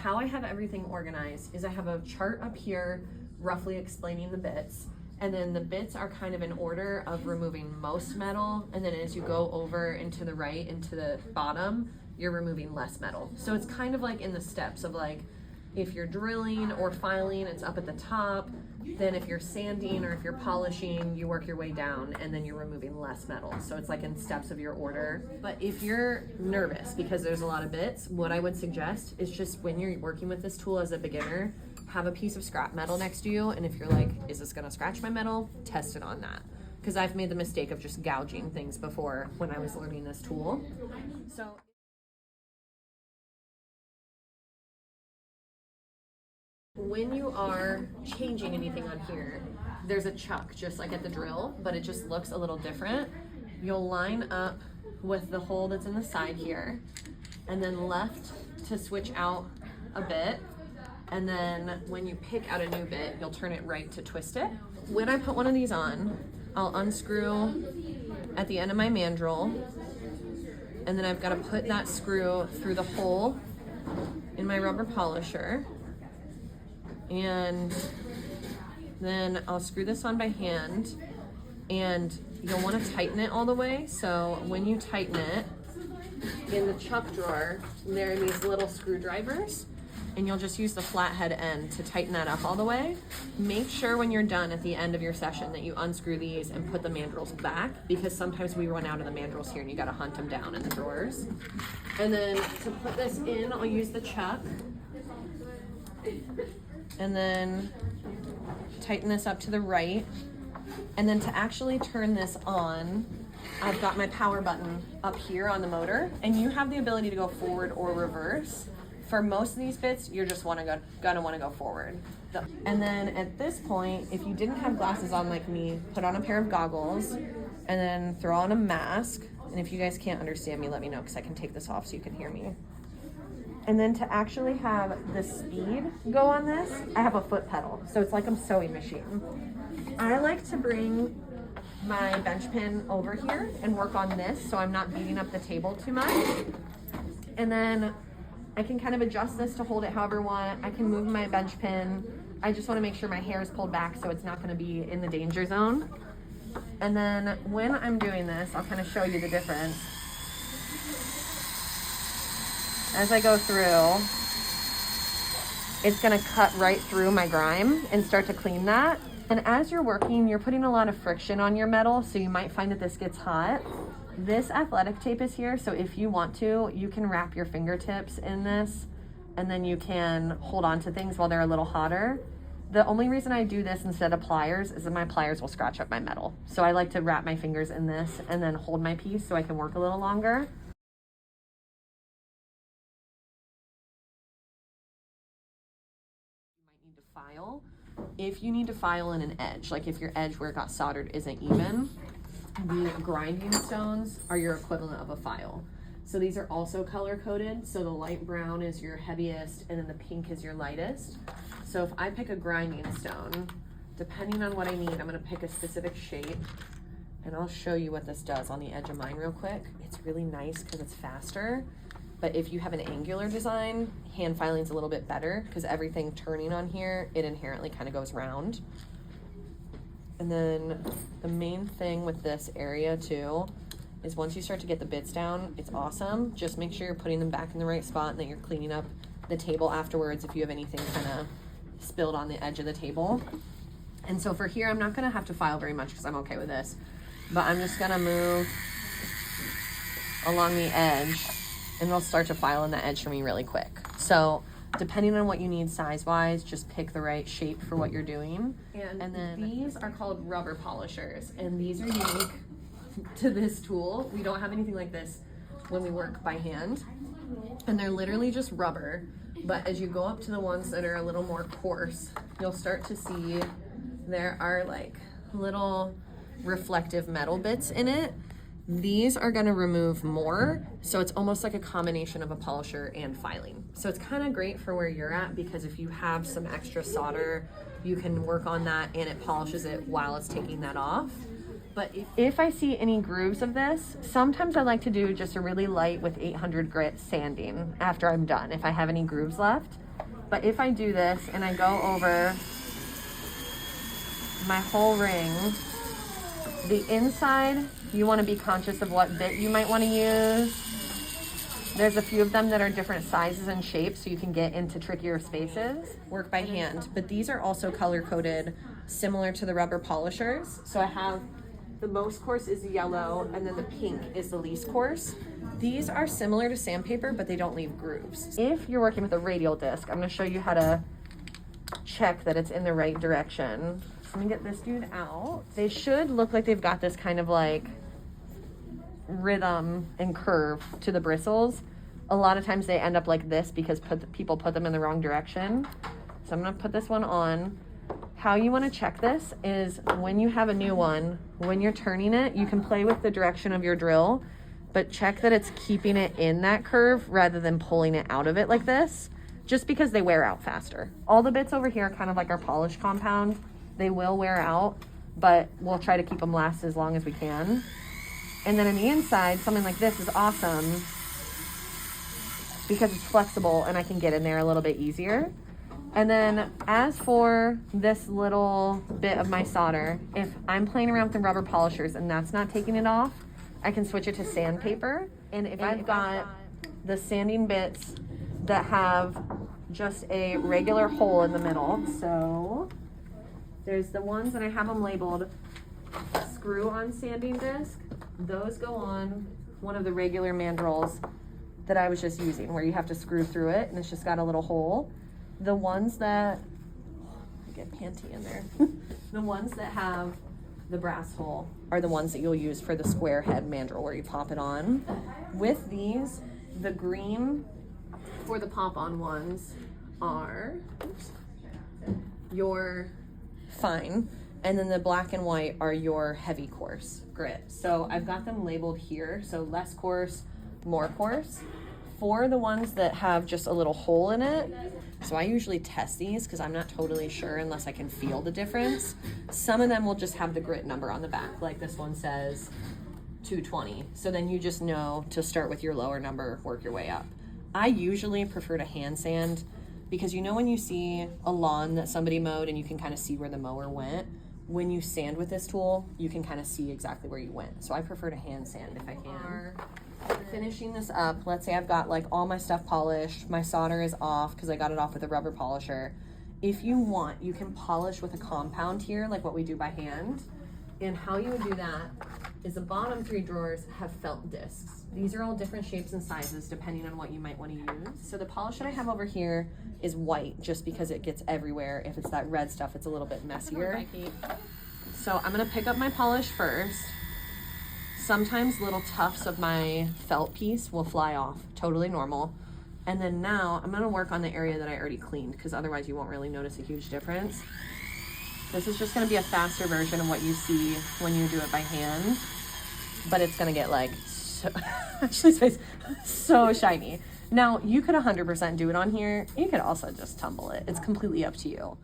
how I have everything organized is I have a chart up here roughly explaining the bits, and then the bits are kind of in order of removing most metal, and then as you go over into the right, into the bottom, you're removing less metal. So it's kind of like in the steps of like, if you're drilling or filing, it's up at the top. Then if you're sanding or if you're polishing, you work your way down and then you're removing less metal. So it's like in steps of your order. But if you're nervous because there's a lot of bits, what I would suggest is just when you're working with this tool as a beginner, have a piece of scrap metal next to you. And if you're like, is this gonna scratch my metal? Test it on that. Because I've made the mistake of just gouging things before when I was learning this tool. So when you are changing anything on here, there's a chuck just like at the drill, but it just looks a little different. You'll line up with the hole that's in the side here, and then left to switch out a bit. And then when you pick out a new bit, you'll turn it right to twist it. When I put one of these on, I'll unscrew at the end of my mandrel, and then I've got to put that screw through the hole in my rubber polisher. And then I'll screw this on by hand, and you'll want to tighten it all the way. So when you tighten it, in the chuck drawer, there are these little screwdrivers, and you'll just use the flathead end to tighten that up all the way. Make sure when you're done at the end of your session that you unscrew these and put the mandrels back, because sometimes we run out of the mandrels here and you got to hunt them down in the drawers. And then to put this in, I'll use the chuck. And then tighten this up to the right. And then to actually turn this on, I've got my power button up here on the motor, and you have the ability to go forward or reverse. For most of these bits, you're just gonna wanna go forward. And then at this point, if you didn't have glasses on like me, put on a pair of goggles and then throw on a mask. And if you guys can't understand me, let me know, because I can take this off so you can hear me. And then to actually have the speed go on this, I have a foot pedal. So it's like a sewing machine. I like to bring my bench pin over here and work on this so I'm not beating up the table too much. And then I can kind of adjust this to hold it however I want. I can move my bench pin. I just want to make sure my hair is pulled back so it's not going to be in the danger zone. And then when I'm doing this, I'll kind of show you the difference. As I go through, it's gonna cut right through my grime and start to clean that. And as you're working, you're putting a lot of friction on your metal, so you might find that this gets hot. This athletic tape is here, so if you want to, you can wrap your fingertips in this, and then you can hold on to things while they're a little hotter. The only reason I do this instead of pliers is that my pliers will scratch up my metal. So I like to wrap my fingers in this and then hold my piece so I can work a little longer. File. If you need to file in an edge, like if your edge where it got soldered isn't even, the grinding stones are your equivalent of a file. So these are also color coded. So the light brown is your heaviest and then the pink is your lightest. So if I pick a grinding stone, depending on what I need, I'm gonna pick a specific shape, and I'll show you what this does on the edge of mine real quick. It's really nice because it's faster. But if you have an angular design, hand filing is a little bit better because everything turning on here, it inherently kind of goes round. And then the main thing with this area too is once you start to get the bits down, it's awesome. Just make sure you're putting them back in the right spot and that you're cleaning up the table afterwards if you have anything kind of spilled on the edge of the table. And so for here, I'm not gonna have to file very much because I'm okay with this, but I'm just gonna move along the edge, and it'll start to file in the edge for me really quick. So depending on what you need size-wise, just pick the right shape for what you're doing. And then these are called rubber polishers, and these are unique to this tool. We don't have anything like this when we work by hand. And they're literally just rubber, but as you go up to the ones that are a little more coarse, you'll start to see there are like little reflective metal bits in it. These are gonna remove more, so it's almost like a combination of a polisher and filing. So it's kind of great for where you're at, because if you have some extra solder, you can work on that and it polishes it while it's taking that off. But if I see any grooves of this, sometimes I like to do just a really light with 800 grit sanding after I'm done, if I have any grooves left. But if I do this and I go over my whole ring, the inside, you want to be conscious of what bit you might want to use. There's a few of them that are different sizes and shapes, so you can get into trickier spaces. Work by hand, but these are also color coded, similar to the rubber polishers. So I have the most coarse is yellow, and then the pink is the least coarse. These are similar to sandpaper, but they don't leave grooves. If you're working with a radial disc, I'm gonna show you how to check that it's in the right direction. So I'm gonna get this dude out. They should look like they've got this kind of like rhythm and curve to the bristles. A lot of times they end up like this because people put them in the wrong direction. So I'm gonna put this one on. How you want to check this is when you have a new one, when you're turning it, you can play with the direction of your drill, but check that it's keeping it in that curve rather than pulling it out of it like this, just because they wear out faster. All the bits over here are kind of like our polish compound. They will wear out, but we'll try to keep them last as long as we can. And then on the inside, something like this is awesome because it's flexible and I can get in there a little bit easier. And then as for this little bit of my solder, if I'm playing around with the rubber polishers and that's not taking it off, I can switch it to sandpaper. And if I've got the sanding bits that have just a regular hole in the middle, so there's the ones that I have them labeled screw-on sanding disc. Those go on one of the regular mandrels that I was just using, where you have to screw through it and it's just got a little hole. The ones that, I get panty in there. The ones that have the brass hole are the ones that you'll use for the square head mandrel where you pop it on. With these, the green for the pop-on ones are your fine, and then the black and white are your heavy coarse grit. So I've got them labeled here, so less coarse, more coarse. For the ones that have just a little hole in it, so I usually test these because I'm not totally sure unless I can feel the difference. Some of them will just have the grit number on the back, like this one says 220. So then you just know to start with your lower number, work your way up. I usually prefer to hand sand because you know when you see a lawn that somebody mowed and you can kind of see where the mower went, when you sand with this tool, you can kind of see exactly where you went. So I prefer to hand sand if I can. Finishing this up, let's say I've got like all my stuff polished, my solder is off because I got it off with a rubber polisher. If you want, you can polish with a compound here, like what we do by hand. And how you would do that is the bottom 3 drawers have felt discs. These are all different shapes and sizes depending on what you might want to use. So the polish that I have over here is white just because it gets everywhere. If it's that red stuff, it's a little bit messier. So I'm gonna pick up my polish first. Sometimes little tufts of my felt piece will fly off, totally normal. And then now I'm gonna work on the area that I already cleaned because otherwise you won't really notice a huge difference. This is just gonna be a faster version of what you see when you do it by hand, but it's gonna get like, Ashley's face, so shiny. Now you could 100% do it on here. You could also just tumble it. It's completely up to you.